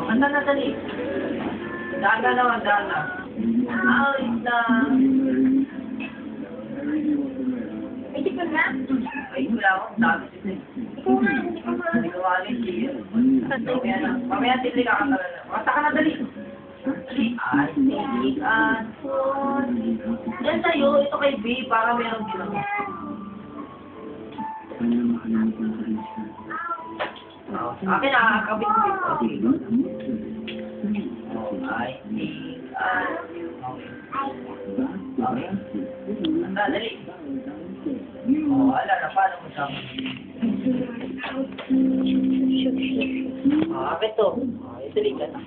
Kanta na dali. Dana naman, dana. Ay, lang. Ay, di ko na. Ay, wala akong dami sila. Ikaw nga, hindi ko na. Hindi ko alis siya. Mamaya na. Mamaya tili ka kanta na. Kanta ka na dali. Dali. Ay, hindi ka. Yan sa'yo, ito kay B, para meron din ako. Akin na, kabit ko ito. I think okay. Anda, dali. Ala na, paano mo siya? Kapit to. Dali ka na.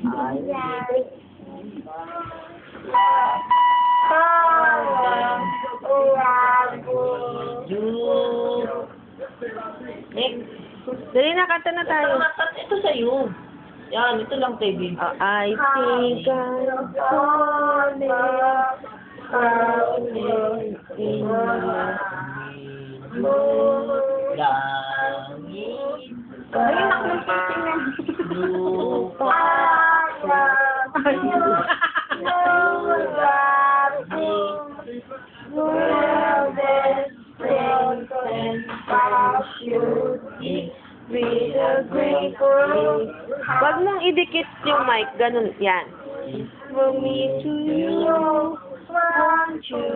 Next. Dali na, kanta na tayo. Ito sa'yo. Yan, ito lang kay Big. I think I'm falling in Langit. Ayun, ako ng sising na. Lupa. Wag mong idikit yung mic, ganun, yan. For me to you, won't you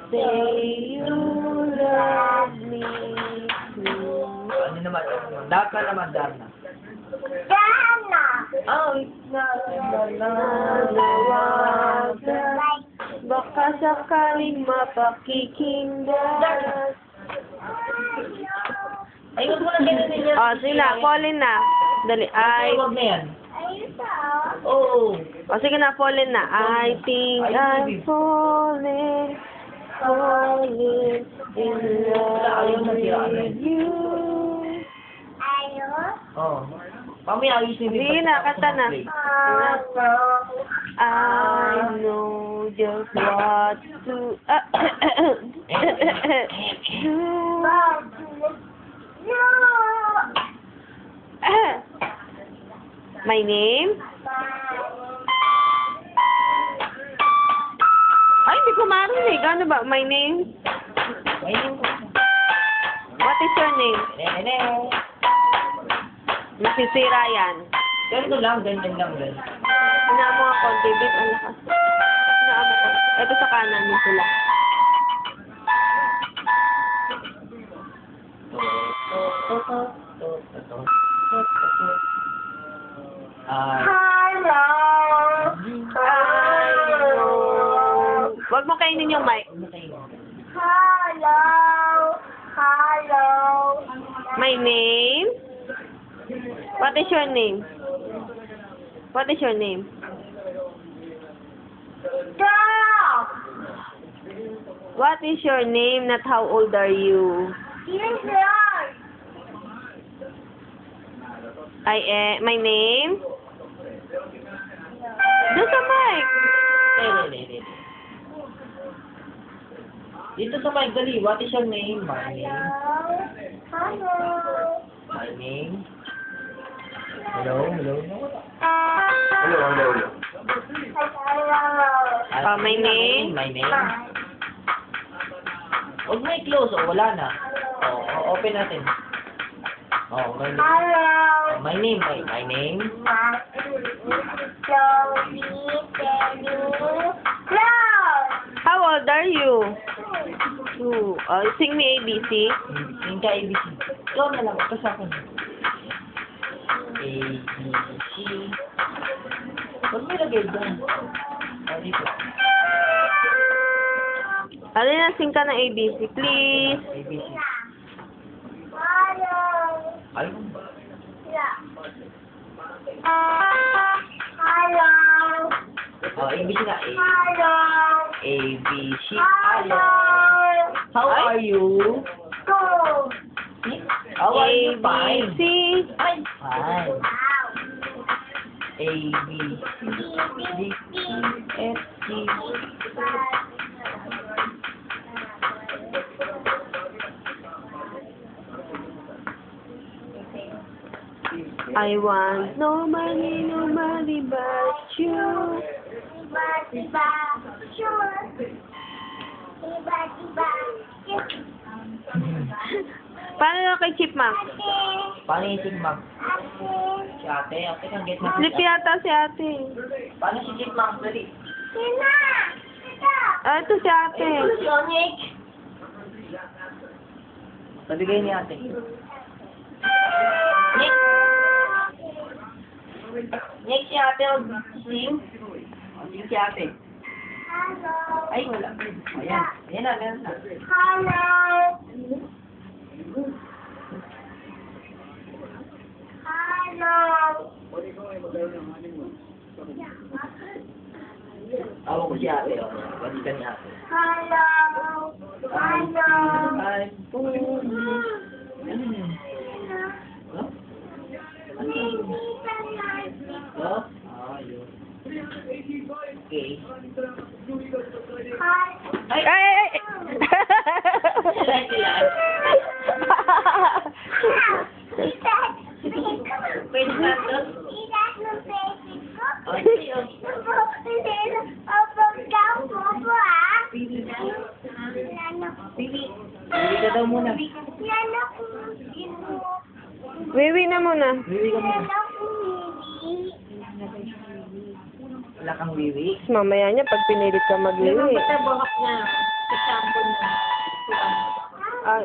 say you love me too? Ano naman? Daka naman, Darna. Gana! Oh, it's not Nanawagan, baka sakaling mapakikinggan. Ay, huwag mo na ganun niya. Oh, sila, Pauline na. Dali, Ay, huwag na yan. Ayun pa. Oo. O, sige na, Pauline na. I think I'm falling in love with you. Ayun. Oo. Mamaya ayusin mo. Sige na, kanta na. I know just what to do. My name? Ay, hindi ko marinig. Ano ba? My name? What is your name? Masisira yan. Ganito lang, ganyan lang. Hinaan mo nga konti, babe. Ang lakas. Hinaan mo konti. Ito sa kanan yung pula. Hello. Wag mo kainin yung mic. Hello. Hello. My name? What is your name? What is your name? Girl. What is your name? Not how old are you? Yes, sir. My name? Doon sa mic. Dito sa mic, dali. What is your name? My name. Hello. My name. Hello. Hello. My name. My name. Huwag mo i-close. O, wala na. O, open natin. Oh, my name. Hello. My name. My name. How old are you? 2. Sing me ABC. Sing ka ABC. Ikaw na lang. Ito sa akin. ABC. Huwag mo ilagay dyan. Dito. Ano na, sing ka ng ABC, please. ABC. Hello. Ay, Hello. oh, ABC na. Hello. ABC. Hello. How are you? Go. How are you? Fine. ABC. I'm fine. A, B, C, D, E, F, G. I want nobody but you. Diba, sure. Diba, sure. Paano na kay Chipmunk? Ate, Paano yung Chipmunk? ate. Si ate, ate kang get na. Sleep yata si ate. Paano si Chipmunk? Dali. Sina. Ito. Ah, ito si ate. Si Onyx. Pabigay ni ate. Nick! Nick, si ate mag-sing. Sing si ate. Hello. Ay, wala. Ayan. Ayan na, meron na. Hello. Hello. Tawa ko si ate. Pati ka ni ate. Hello. Hello. Ay, po. Ano yun? Huh? Huh? Ah, yun. Okay. Ay, ay, ay! Sila, sila. Pwede na ito? Okay, okay. Pili ka daw muna. Wiwi na muna. Wiwi ka muna. Wala kang wiwi. Tapos mamaya niya, pag pinilit ka mag-wiwi. buhok na. Shampoo na. Ah,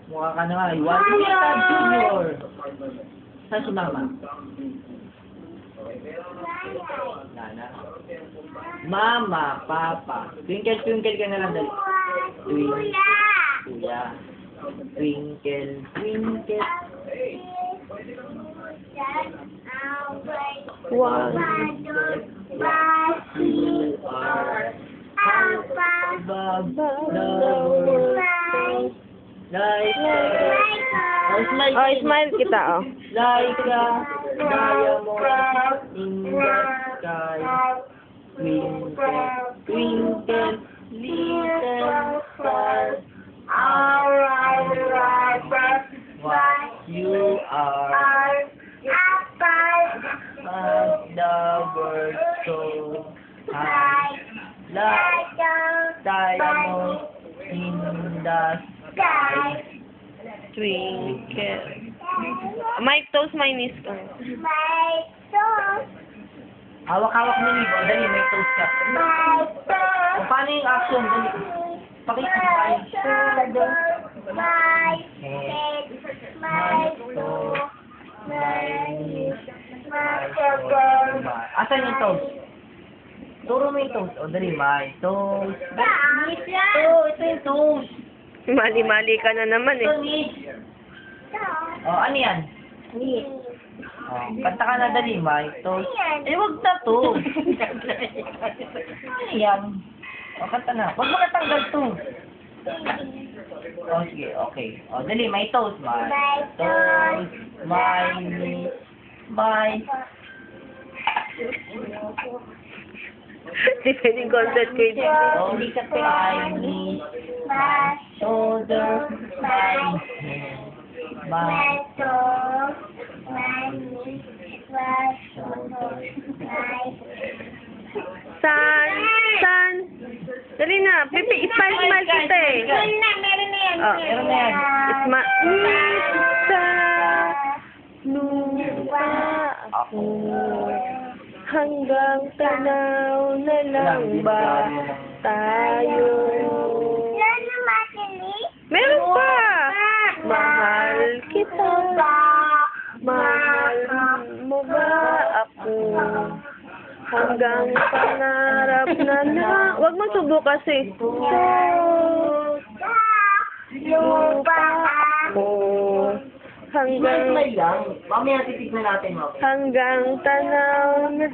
Mukha ka na nga. Juanita Junior. Saan si mama? Nana. Mama, papa. Twinkle, twinkle ka na lang dali. Kuya. Twinkle, twinkle. one. You are above the world. Like Oh, smile kita, oh. like a diamond in the sky. Twinkle, twinkle, little star. What you are of the world so high. Like diamond in the sky. Twinkle. Mike, toast my niece ka. Hawak-hawak mo ni dali, may toast ka. O, paano yung action? Dali. Pakita mo tayo. Asan yung toast? Turo mo yung toast. O, dali, may toast. Ito yung toast. Mali-mali ka na naman Ito, eh. Nick. O, ano yan? O, kanta ka na, dali, may toast. Eh, wag na to. Ano yan? O, kanta na. Wag mo natanggal to. O, sige, okay. O, dali, may toast, may toast. May Depending concert ko yun. Oh, hindi ka tiny. My shoulder, my hand, my shoulder, my San? Dali na. Pipi, smile kita eh. Oh, meron na yan. Sa lupa ako hanggang tanaw na lang ba tayo? Meron pa! Mahal kita. Mahal mo ba ako? Hanggang pangarap na na. Huwag mo subo kasi. Lupa ako. Hanggang Smile lang. Mamaya titignan natin mo. hanggang tanaw na